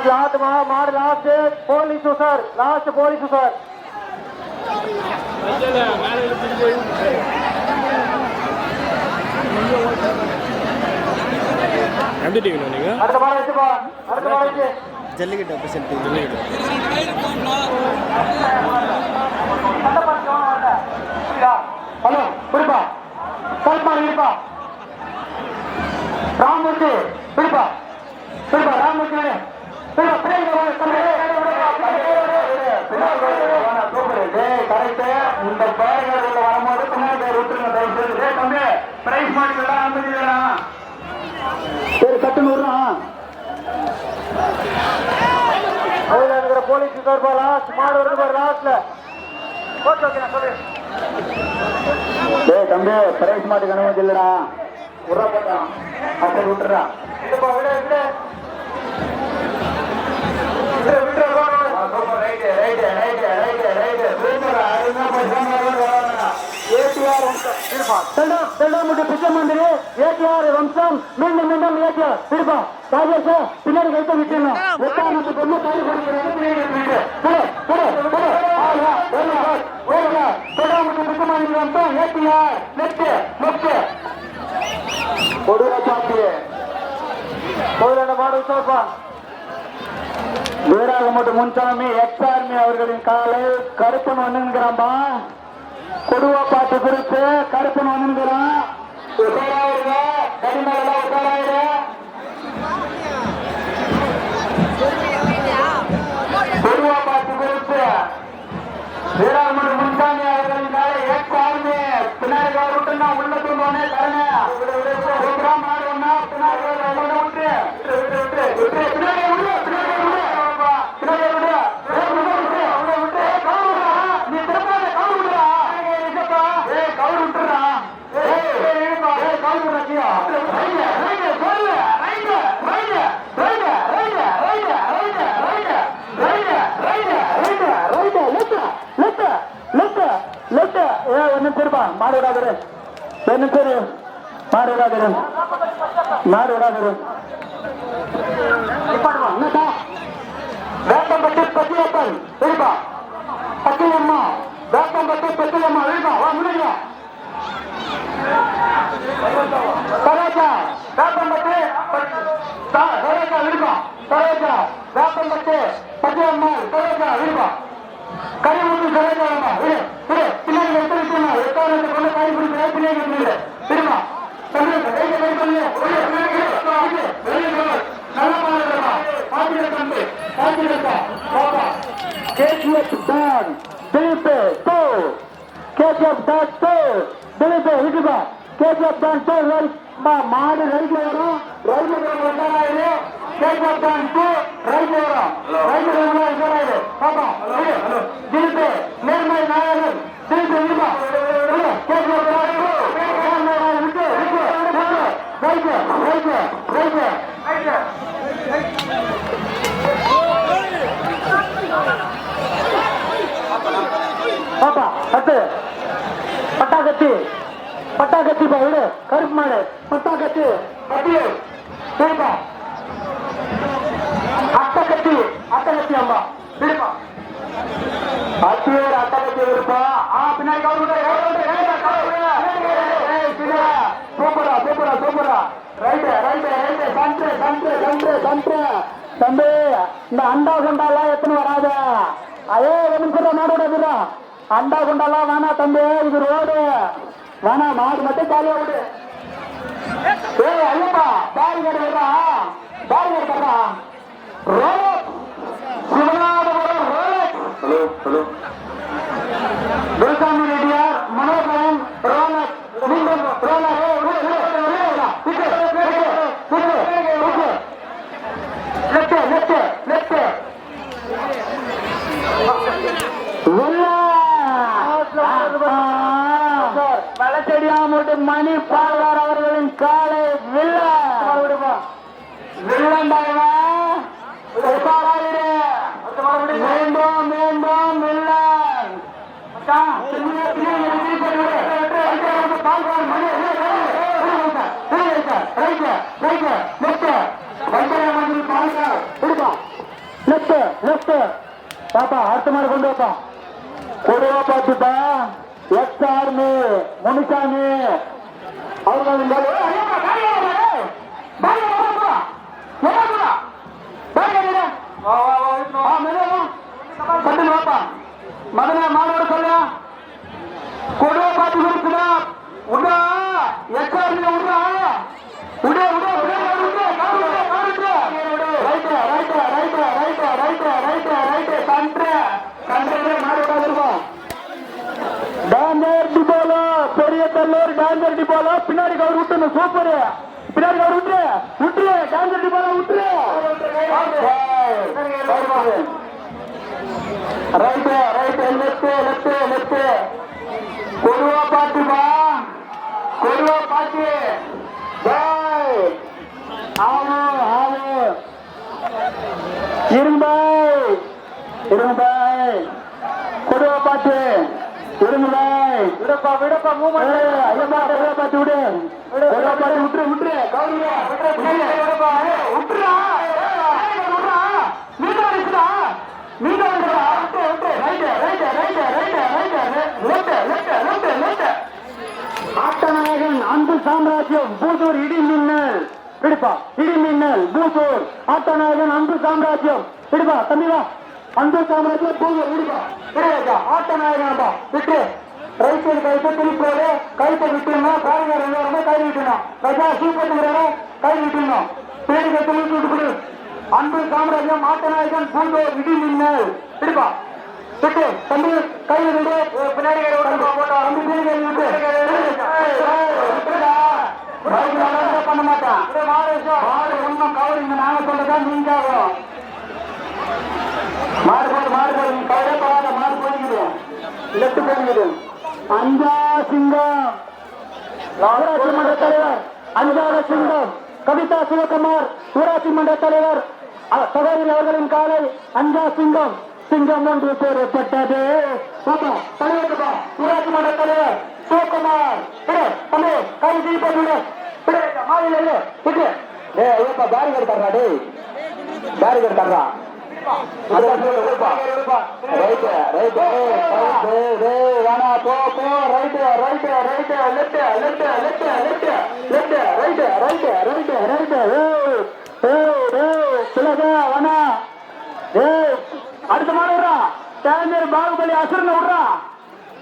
மாடு last police sir, last police sir. அடுத்த மாடு வச்சுப்பா, அடுத்த மாடு வச்சு ஜல்லிக்கட்டு அபிஷன் ஜல்லிக்கட்டு ஹலோ பிடிப்பா, கல்பாடு இருப்பா, ராமூர்த்தி பிடிப்பா, பிடிப்பா ராமூர்த்தி இந்த பேர்கள் வரும்போது பின்னாடி விட்டுருங்க. தம்பி பிரைஸ் மாடிக்கலாம் அமைதியா சரி கட்டு நூறுனா போலீஸ் சார்பா லாஸ்ட் மாடு வருது பாரு லாஸ்ட்ல. தம்பி பிரைஸ் மாட்டுக்கு அனுமதி இல்லடா, உர்றா போட்டான் அப்படி விட்டுறா பிச்சமந்திரி ஏடிஆர் வம்சம் மீண்டும் மீண்டும் ஏடிஆர் பிடிப்பா ராஜேஷ் பின்னாடி கைத்த விட்டுணும். பிச்சமந்திரி வம்சம் ஏடிஆர் நெட் கொடுவா சாப்பி கோயில மாடு விசாரிப்பா. வீராகமட்டு முன்சாமி எக்ஸ் ஆர்மி அவர்களின் காலை கருப்பன் வந்துங்கிறான்பா. கொடுவா பாட்டு குறித்து கருப்பன் வந்துங்கிறான். கொடுவா பாட்டு குறித்து வீராகமட்டு முன்சாமி அவர்களின் காலை எக்ஸ் ஆர்மி பின்னாடி விட்டு நான் உள்ள தூங்குவானே தரணே மாடு ஒன்னா பின்னாடி விட்டு மாடு விடாது, மாடு விடாது, மாடு விடாது. வேப்பம்பட்டி பத்தியப்பன் இருப்பா, பத்தியம்மா வேப்பம்பட்டி பத்தியம்மா இருப்பா. வா முடியுங்க சரோஜா வேப்பம்பட்டி சரோஜா இருப்பா, சரோஜா வேப்பம்பட்டி பத்தியம்மா சரோஜா இருப்பா. கரிமுத்து சரோஜா பின்னாடி எட்டாவது கொண்டு காய் பிடிக்கிற பின்னாடி இருப்பா. மாடு ரைட்ல வரும், நேர்மறை நாயகர் பாப்பா பட்டு பட்டாக்கத்தி பட்டாக்கத்தி விடு கருப்பு மாடு பட்டாக்கத்தி பட்டியல் சரிப்பா. அட்டக்கத்தி அட்டக்கத்தி அம்மா விடுப்பா, அத்தியூர் அட்டக்கத்தி இருப்பா. பின்னாடி சூப்பரா சூப்பரா சூப்பரா ரைட் ரைட் ரைட் சன்று சன்று சன்று சன்று. தம்பி இந்த அண்டா குண்டாலாம் எத்தனை வராது, அதே சொல்ற மாடோட விடுறா. அண்டா குண்டாலாம் வேணா தம்பி, இது ரோடு வேணா, மாடு மட்டும் காலியா விடு. ஐயப்பா பேரிகேடு விடுறா, barricade தர்றா. ரோலக் Sivanathapuram ரோலக். Hello hello துர்சாமி Reddiar Manoharan ரோலக் மீண்டும் ரோலக். வளச்செடியாமுட்டு மணி பால்வார் அவர்களின் காலை மீண்டும் மீண்டும் வில்லன் லெஃப்ட் லெஃப்ட் பாப்பா அடுத்த மாதிரி கொண்டு வாப்பா கொடுவா பாத்துப்பா எக்ஸ் ஆர்மி முனிசாமி அவர்கள் மதன மாணவர் சொல்ல கொடுவா பாத்து கொடுக்குதா உடா எக்ஸ் ஆர்மி உடா உடே உடே உடே பெரிய தல்லூர் டான்சர் டிபோலா பின்னாடி கவர் விட்டு சூப்பர் பின்னாடி கவர் விட்டு விட்டுரு டான்சர் டிபோலா விட்டுரு right right left left left கொடுவா பாத்துப்பா கொடுவா பாத்து இரும்பாய் இரும்பாய் கொடுவா பாத்து இரும்பாய் விடப்பா விடப்பா மூமெண்ட் ஐயப்பா கொடுவா பாத்து விடு கொடுவா பாத்து விட்டுரு விட்டுரு கவுரியா விடுப்பா விட்டுறா விட்டுறா நீங்க இருக்குடா நீங்க இருக்குடா விட்டு விட்டு right right right right right left left left left ஆட்டநாயகன் அன்பு சாம்ராஜ்யம் பூசூர் இடி மின்னல் விடுப்பா இடி மின்னல் பூசூர் ஆட்டநாயகன் அன்பு சாம்ராஜ்யம் விடுப்பா தம்பிவா அன்பு சாம்ராஜ்யம் பூசூர் விடுப்பா ஆட்டநாயகன்பா விட்டு ரைட் சைடு கைட்டு திருப்பி கைத்தை விட்டுருந்தோம் காரிகார் எல்லாருமே கை விட்டுணும் கஜா சூப்பர் கை விட்டுருந்தோம் பேரு கட்டு விட்டு அன்பு சாம்ராஜ்யம் ஆட்டநாயகன் பூசூர் இடி மின்னல் விடுப்பா விட்டு தம்பி கை விடு பின்னாடி பண்ண மாட்டான் கவரிங்க நாங்க சொல்றதான் நீங்க மாறு போது கவரே பரவாயில்ல மாறு போய்க்குது லெஃப்ட் போய்க்குது அஞ்சா சிங்கம் ஊராட்சி மன்ற தலைவர் அஞ்சாத சிங்கம் கவிதா சிவகுமார் ஊராட்சி மன்ற தலைவர் சகோதரி அவர்களின் காலை அஞ்சா சிங்கம் சிங்கம் ஒன்று சேரப்பட்டது தலைவர் ஊராட்சி மன்ற தலைவர் சிவகுமார் கை தீபம் பேரிகர் தர்றா டே பேரிகர் தர்றா அடுத்த மாதிரி விடுறா டேஞ்சர் பாகுபலி அசுரனை விடுறா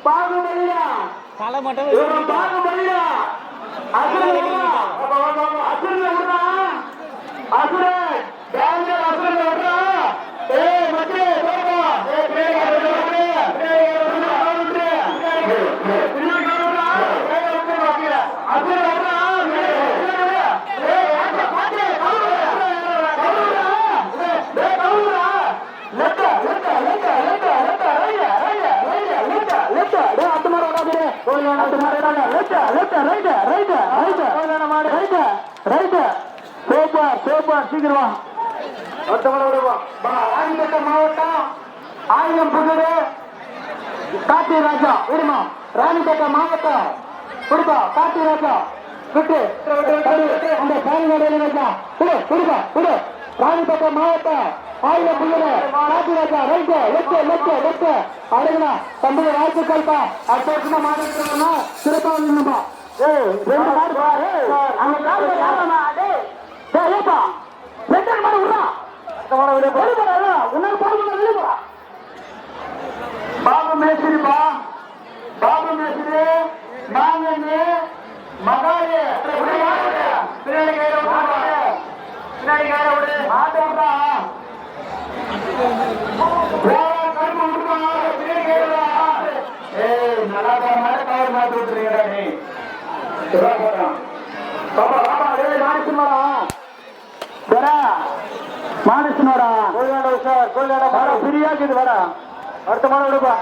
பாகுபலியா பாகுபலியா அசுரன் விடுறா அசுரன் டேஞ்சர் அசுரன் விடுறா சீக்கிரம் மாவட்டம் ஆயிரம் புதூர் காட்டி ராஜா விடுமா ராணிப்பேட்டை மாவட்டம் கொடுப்பா காட்டி ராஜா விட்டு அந்த பாலிநாடு ராஜா விடு விடுப்பா விடு ராணிப்பேட்டை மாவட்டம் ஆயிரம் புதூர் காட்டி ராஜா ரைட்டு லெஃப்ட் லெஃப்ட் லெஃப்ட் அழகுனா தம்பி வாழ்த்துக்கள்ப்பா அடுத்த வருஷமா மாறிட்டு சிறப்பா இல்லைப்பா ரெண்டு மாடு அங்க ஏப்பா ரெண்டு மாடு விடுறா பாபு மேஸ்திரிப்பா பாபு மேஸ்திரி நாங்க மகாலே பின்னாடி கையில விடு மாட்ட விடுறா நல்லா கவர் மாத்தி விட்டுறீங்கடா நீ பாப்பா பாப்பா மாடிச்சுமாடா மாடிச்சுனோடா கோயிலாடா சார் கோயிலாடா மாட பிரியாக்குது வாடா அடுத்த மாட விடுப்பா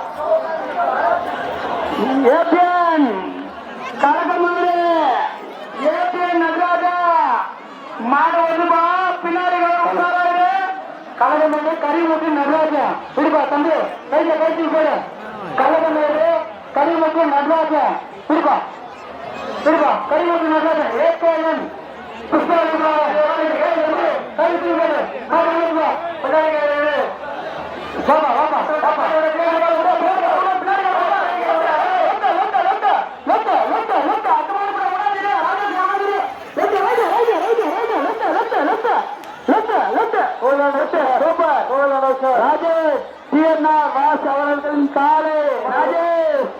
ஏபிஎன் கலகமாடு ஏபிஎன் நகராஜா மாட வந்துப்பா பின்னாடி கலகமேடு கரிமுத்து நடராஜா விடுப்பா தம்பி கையில கைச்சி போடு கலகமேடு கரிமுத்து நடராஜா விடுப்பா விடுப்பா கரிமுத்து நடராஜா ஏகேஎன் புஷ்பா ராஜேஷ் டிஎன்ஆர் வாஸ் அவர்களின் காலை ராஜேஷ்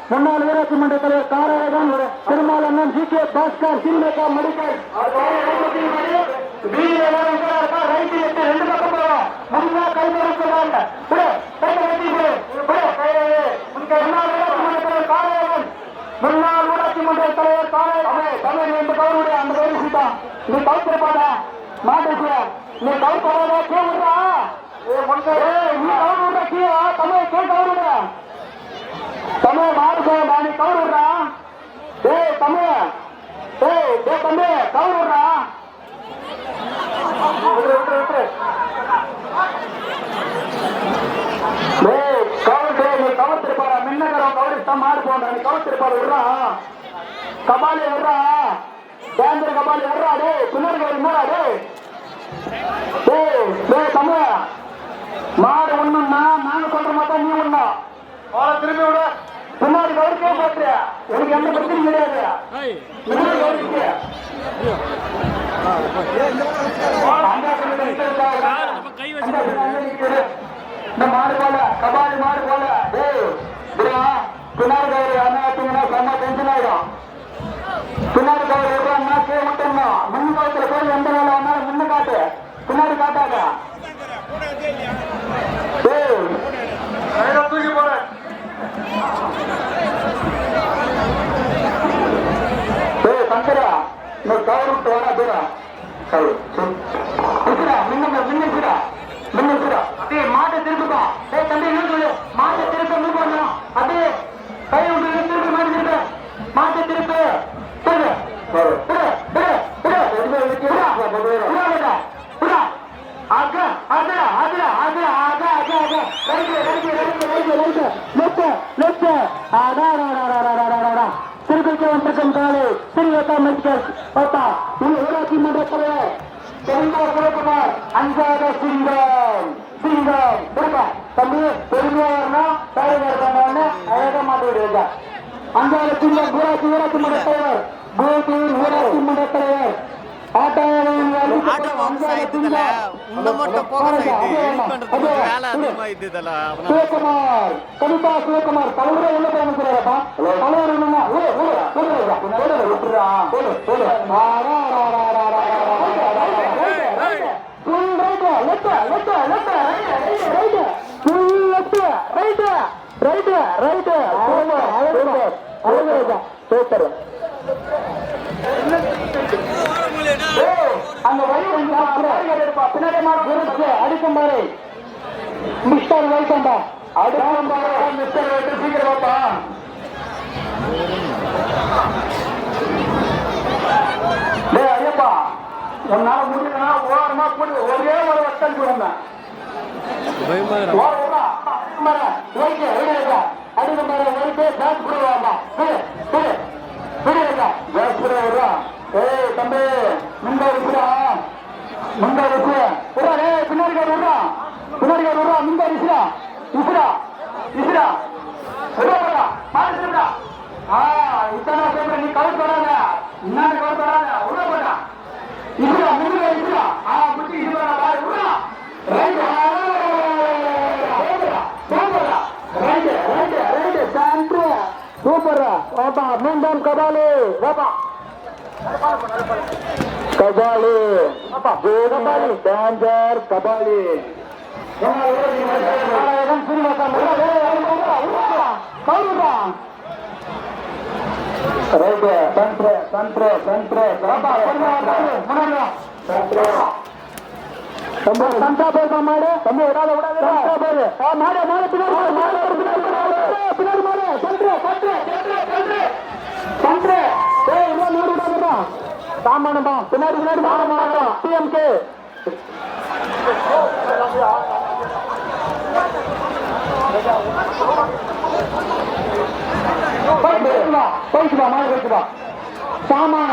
முன்னாள் ஊராட்சி மன்ற தலைவர் காரகம் திருமாலண்ணன் ஜி கே பாஸ்கர் சின்னக்கா மெடிக்கல் முன்னாள் ஊராட்சி மன்ற தலைவர் தமிழ் என்று கவருடைய அந்த கௌரி சீதா நீ கவுத்திருப்பாடா மாட்டேன் நீ கவுப்பாடா கேவுறா நீ கவுருடா கீழா தமிழ் கே கவுருடா தமிழ் மாறுபா நீ கவுருடா தமிழ் தம்பி கவுருடா கவத்திருப்பாரா மின்னகரம் கவரிஸ்தான் மாறு போன்ற நீ கவத்திருப்பாரு விடுறா கபாலி விடுறா பேந்தர் கபாலி விடுறா டே பின்னாடி கவரி மூடா டே தமிழ் மாடு ஒண்ணுன்னா நாங்க சொல்ற மாதிரி நீ ஒண்ணா திரும்பி விட பின்னாடி கவரிக்கே பாத்துறியா எனக்கு எந்த பிரச்சனையும் கிடையாது பின்னாடி கவரிக்க இந்த மாடு போல கபாலி மாடு போல பின்னாடி கவரி அண்ணா செம்ம டென்ஷன் ஆயிடும் பின்னாடி கவரி விடுறாங்கன்னா கே விட்டுருந்தோம் முன் காலத்துல போய் எந்த வேலை வந்தாலும் முன்ன காட்டு பின்னாடி காட்டாத தூக்கி போற சங்கரா இந்த கவர் விட்டு வரா தூரம் மாட்டை திருப்பிக்கோ தம்பி என்ன சொல்லு மாட்டை திருப்ப மூவ் பண்ணணும் அப்படியே கை விட்டு திருப்பி மாட்டு திருப்ப மாட்டை திருப்பு திருப்பி வந்திருக்கும் காலை சிறியத்தா மெடிக்கல் ஊராட்சி மன்ற தலைவர் சிவகுமார் அஞ்சாத சிங்கம் தம்பி பெருமையா அழகா மாட்டு விடுங்க அஞ்சாத சிங்கம் ஊராட்சி மன்ற தலைவர் ஊராட்சி மன்ற தலைவர் சிவகுமார் கவிதா சிவகுமார் தலைவரே உள்ள போயிருப்பா அந்த வழி பின்னாடி அடிக்கும் பாரு மிஸ்டர் வைக்கண்டா அடிக்கும் பாரு மிஸ்டர் வைக்க சீக்கிரம் வாப்பா ஐயப்பா உன்னால முடியலன்னா ஓரமா போட்டு ஒரே ஒரு வட்டம் போடுங்க அடிக்கும் பாரு வைத்து பேஸ் போடுவாங்க தம்பி முண்டா இருக்கிறா பின்னாடி விடுறா முண்டா இசுரா இத்தனை சொல்ற நீ கவர் தொடாத இன்னொரு கவர் தொடாத உள்ள போடா இசுரா முன்னுல இசுரா முட்டி இசுரா விடுறா சூப்பர் மீண்டும் கபாலி டேஞ்சர் கபாலி சந்தா போயிருக்கா மாடு தம்பி விடாத மாடு மாடு பின்னாடி மாடு சாமானமா பின்னாடி டிஎம்கே போயிட்டு மாடு போயிட்டு சாமான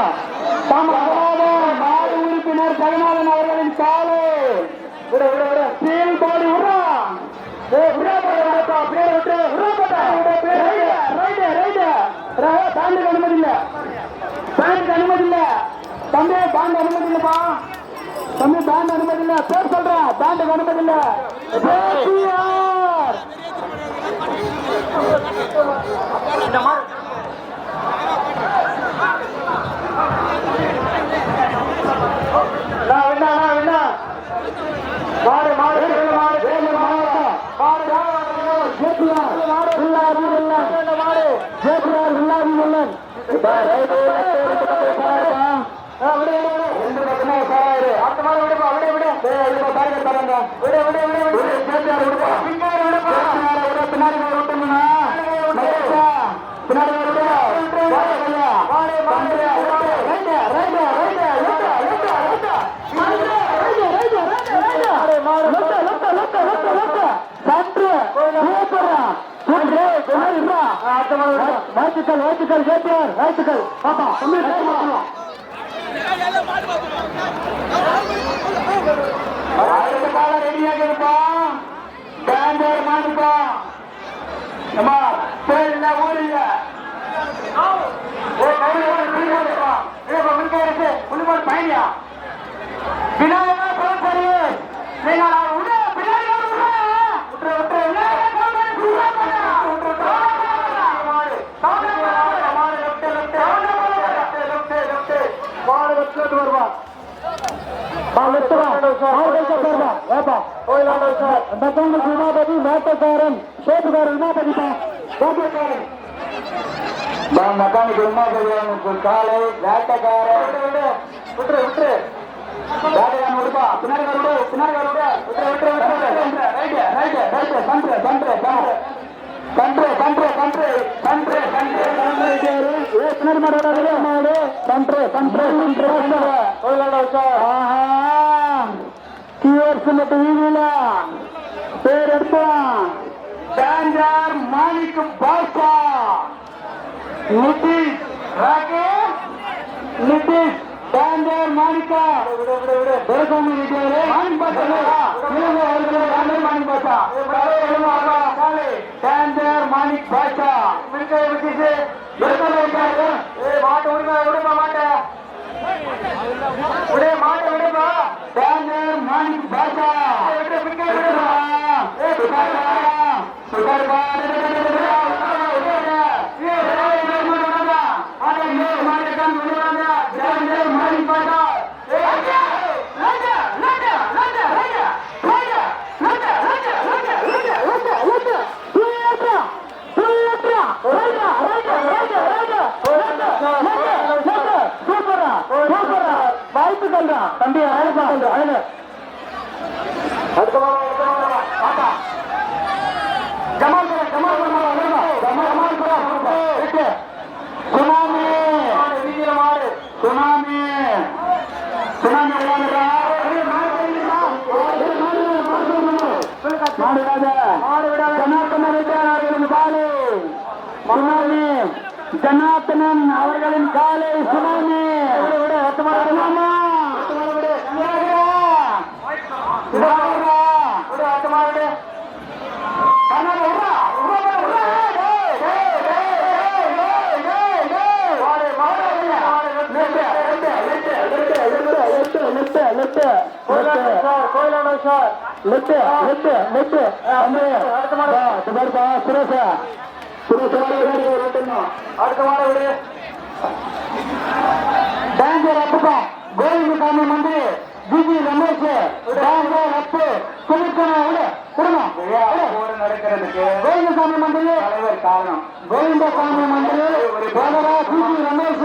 மாடு உறுப்பினர் ஜெகநாதன் அவர்களின் காலை செயல்பாடு தாண்டி அனுமதி இல்ல தம்பி தாண்டி அனுமதி இல்லப்பா தம்பி தாண்டி அனுமதி இல்ல பேர் சொல்றேன் தாண்டி அனுமதி இல்ல மாடு மாடு வாழ்த்துக்கள் கேட்டார் வாழ்த்துக்கள் பாப்பா ரெடியாக இருப்பான் மாட்டுப்பா ஊரில் பயணியா உமாபதி வேட்டக்காரன் சேப்புகாரன் உமாபதி உமாபதி காலை வேட்டக்காரன் பின்னாடி பேர் எடுத்தான் மாணிக்கம் பாஷா நிதிஷ் நிதிஷ் டாண்டர் மாணிக்கா துரசாமி மாணிக் பாஷா மாணிக் பாஷா டாண்டர் மாணிக் பாஷா மாட்டு விடுமா விடுமா மாட்டேன் மாட்டை விடுமா டாண்டர் மாணிக் பாஷா வாய்ப்புகள் தம்பி சுனாமி சுனாமி சுனாமி ஜனார்த்தனன் அவர்களின் காலை சுனாமி கோவிந்தசாமி மந்திரி ஜிஜி ரமேஷ் கோவிந்தசாமி மந்திரி கோவிந்தசாமி மந்திரி ஜிஜி ரமேஷ்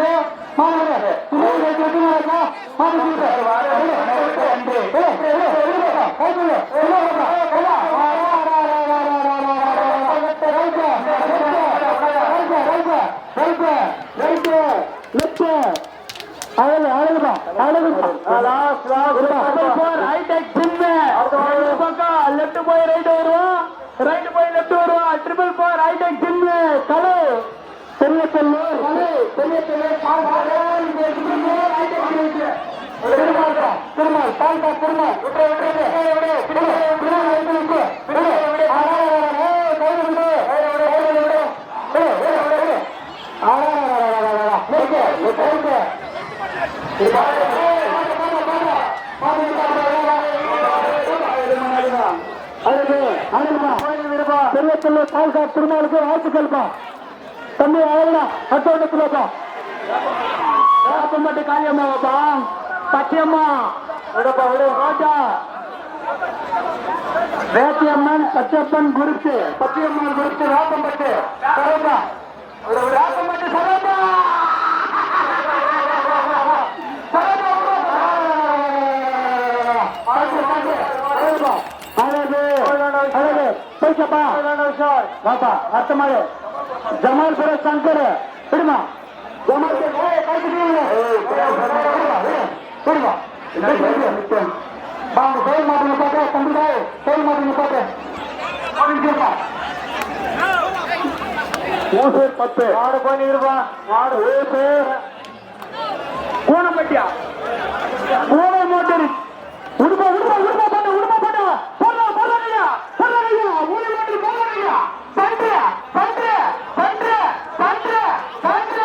லெப்ட் போய் ரைட் வருவோம் ரைட் போய் லெப்ட் வருவோம் ட்ரிபிள் 4 ஐட்டம் ஜிம்மு கலை பெரிய பெண்ணு கலை பெரிய பெண்ணு திருமல் பால்கா திருமல் பெரிய பால்கா திருநாளுக்கு வாழ்த்துக்கள்ப்பா தம்பி அழகா அட்டோட்டத்துலப்பா வேப்பம்பட்டி காளியம்மாவாப்பா பச்சையம்மா விடப்பா விடு ராஜா வேட்டியம்மன் பச்சப்பன் குருத்து பச்சையம்மன் குருத்து வேப்பம்பட்டு சரோஜா வேப்பம்பட்டு சரோஜா ஜமால்புர சங்கர் விடுமா ஜமால் செயல் மாட்டீங்க பாக்க தம்பி செயல் மாட்டீங்க பாக்க 10 ஆடு பண்ணிருப்பா ஆடு கோணப்பட்டியா கோண மோட்டர் உடுப்பா உடுப்பா உடுப்பா போட்ட உடுப்பா போட்ட போடுறா போடுறாங்க போடுறாங்க ஊழி மோட்டர் போடுறாங்க பண்ற பண்ற பண்ற பண்ற பண்ற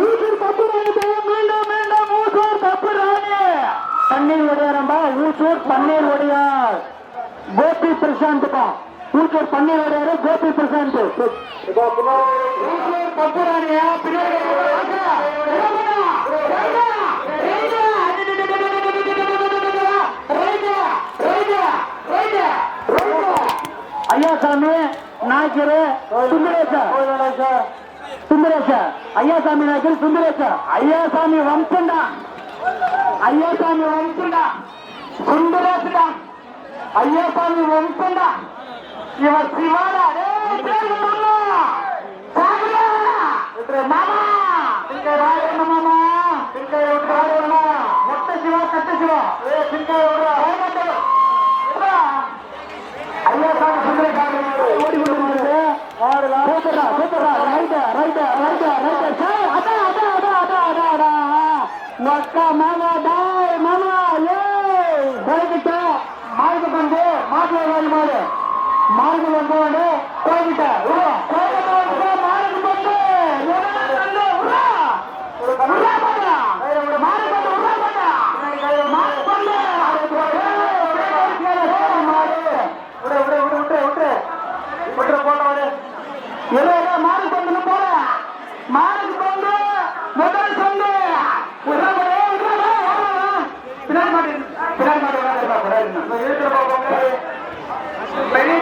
ஊசூர் தப்புறானே மீண்டும் மீண்டும் ஊசூர் தப்புறானே தண்ணீர் ஒடியாரம்பா ஊசூர் தண்ணீர் ஒடியார் கோபி பிரசாந்த்பா ஊசூர் தண்ணீர் ஒடியாரு கோபி பிரசாந்த் ஊசூர் தப்புறானியா பின்னாடி ஐயாசாமி நாய்க்கரு சுந்தரேச ஐயாசாமி நாய்க்கரு சுந்தரேச ஐயாசாமி வம்சண்டா ஐயாசாமி வம்சண்டா சுந்தரேசடா ஐயாசாமி வம்சண்டா இவர் சிவாடா மாமா மாமா மொத்த சிவா கட்ட சிவா ஐயாசாமி சுந்தரேச ஓடி கொண்டு சூப்பரா சூப்பரா ரைட் ரைட் ரைட் ரைட் அடா அடா அடா அடா அடா அடா மக்கா மாமா டாய் மாமா ஏய் போய்கிட்ட மார்க்கு வந்து மாட்டுல வாங்கி மாடு மார்க்கு வந்து போய்கிட்ட உரா மார்க்கு வந்து உரா உரா பாடா மார்க்கு வந்து உரா பாடா மார்க்கு வந்து மாடு கொண்டு போற மாடுக்கு கொண்டு முதல் சொல்லு பின்னாடி மாடு பின்னாடி மாடு பெரிய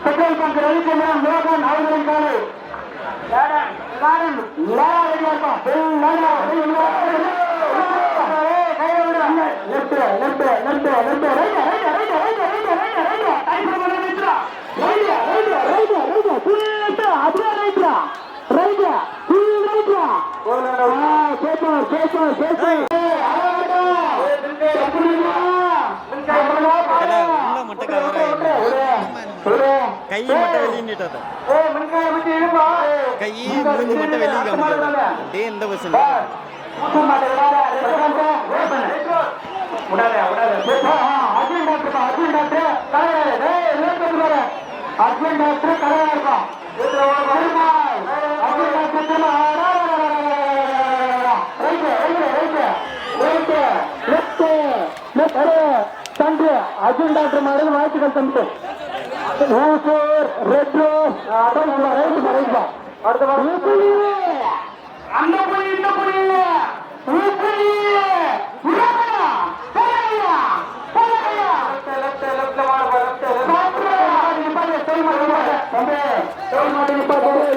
பெட்ரோல் பங்க் ரவிச்சந்திரன் லோகன் அவர்களின் காலை கை மட்டும் வெளியிட்டது கை மூஞ்சி மட்டும் வெளியே காமிக்கிறது அப்படியே எந்த பஸ் விடாத அர்ஜுன் டாக்டர் அர்ஜுன் டாக்டர் கலையா அர்ஜுன் டாக்டர் கலையா இருக்கும் அர்ஜுன் டாக்டர் தம்பி அர்ஜுன் டாக்டர் மாதிரி வாழ்த்துக்கள் தம்பி ரெட் அடுத்த அந்த புள்ளி இந்த புள்ளி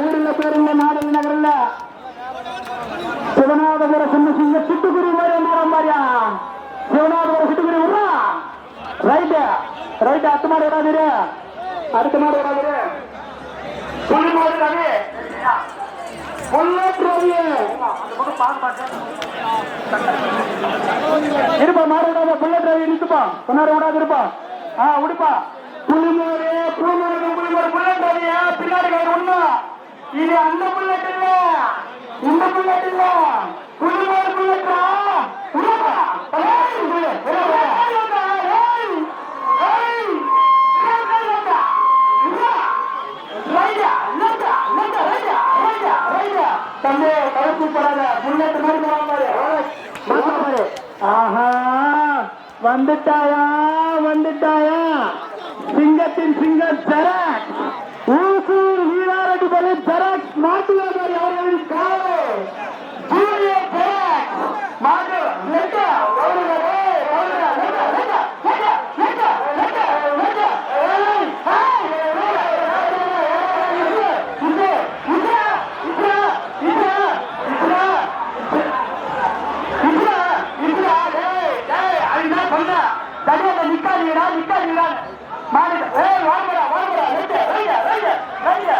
ஊரில் பேருங்க நாடக நகரில் சிவநாதபுர சின்ன சிங்க சிட்டுக்குருவி மாதிரி மாறியா சிவநாதபுர சிட்டுக்குருவி விடுறா ரைட்டு ரைட்டு அடுத்த மாடு விடாதீரு அடுத்த மாடு விடாதீரு புள்ளி மாடு ரவி இருப்பா மாடு விடாத புல்லட் ரவி நிற்குப்பா சொன்னாரு விடாது இருப்பா விடுப்பா புள்ளிமோடு புள்ளிமோடு புள்ளிமோடு புல்லட் ரவியா பின்னாடி ஒண்ணு இது அந்த புல்லட் இல்ல இந்த புல்லட் இல்ல புள்ளிமோடு புல்லட்டா தம்பி கலப்பு போடாத புல்லட் மாதிரி ஆஹா வந்துட்டாயா வந்துட்டாயா சிங்கத்தின் சிங்கம் ஜெராக்ஸ் ஊசூர் வீராரெட்டி பலி ஜெராக்ஸ் நாட்டு வியாபாரி அவர்களின் காலை ஜூனியர் ஜெராக்ஸ் மாடு லெட்டா நிக்காதீங்களா மாடு வாங்கடா வாங்கடா ரைட் ரைட் ரைட் ரைட்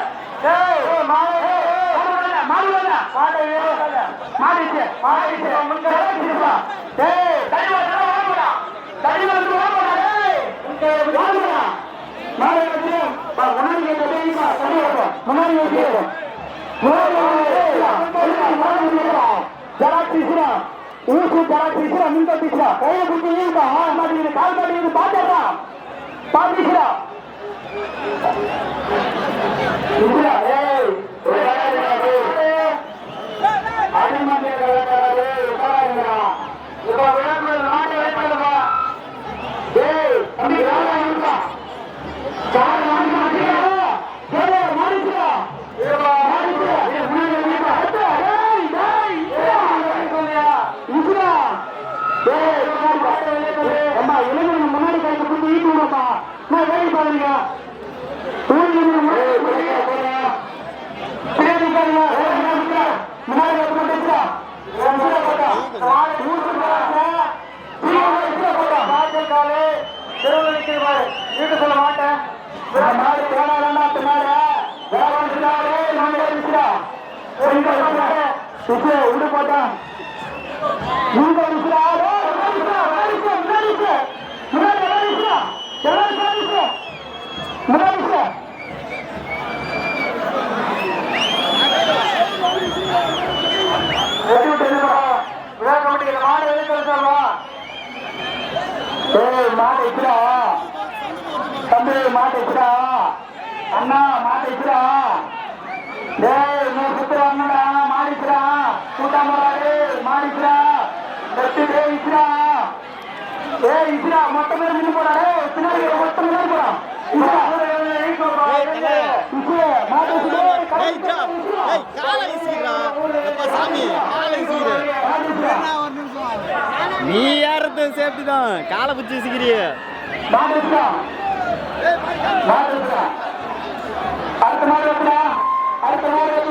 மாடு மாடு ஊசி பராட்சிக்கிறா மின் கட்டிக்கிறா கையை குட்டி ஏன்பா மாட்டேங்குது கால் மாட்டேங்குது பாத்துறா பாத்துக்கிறா முன்னாடி கைக்கு குட்டி ஈட்டுப்பா நான் வேலை பாருங்க வீட்டு சொல்ல மாட்டேன் விடு போட்டேன் தம்பி மாட்டா அண்ணா மாட்டா சுத்துற அண்ணா மாடிக்கிறா கூட்டாமராரு மாடிக்கிறா இஸ்ரா இஸ்ரா மொத்த பேர் நின்று போறாரு பின்னாடி மொத்த முன்னாடி போறான் நீ யாரது சேஃப்டி தான் காலை பிடிச்சி வச்சுக்கிறிய அடுத்த மாதிரி அடுத்த மாதிரி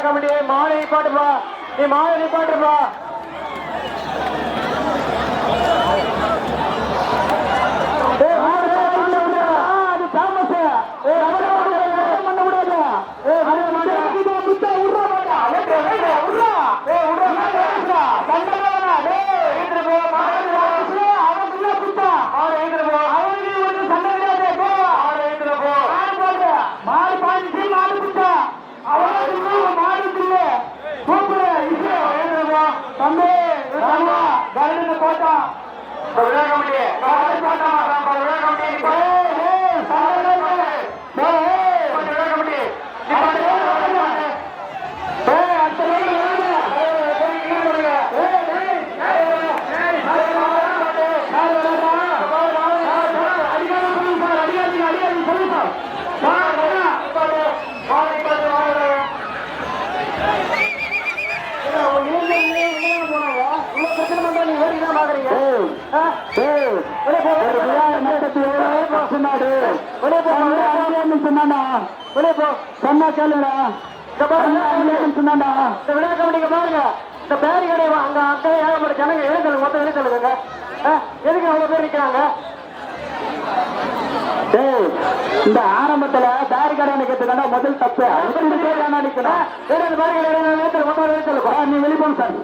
கமிட்டி மாலை பாட்டுப்பா, நீ மாலை பாட்டுப்பா. சொன்னா கேளுடா, சொன்னாண்டா இந்த விழா கமிட்டிக்கு பாருங்க. இந்த பேரி கடை அங்க அங்கே ஏகப்பட்ட ஜனங்க எழுதலுங்க, மொத்தம் எழுதலுங்க. எதுக்கு அவ்வளவு பேர் நிக்கிறாங்க? இந்த ஆரம்பத்துல பேரி கடை நிக்கிறதுக்கான முதல் தப்பு. பேரி கடை மொத்தம் எழுதலுப்பா. நீ வெளிப்போம் சார்.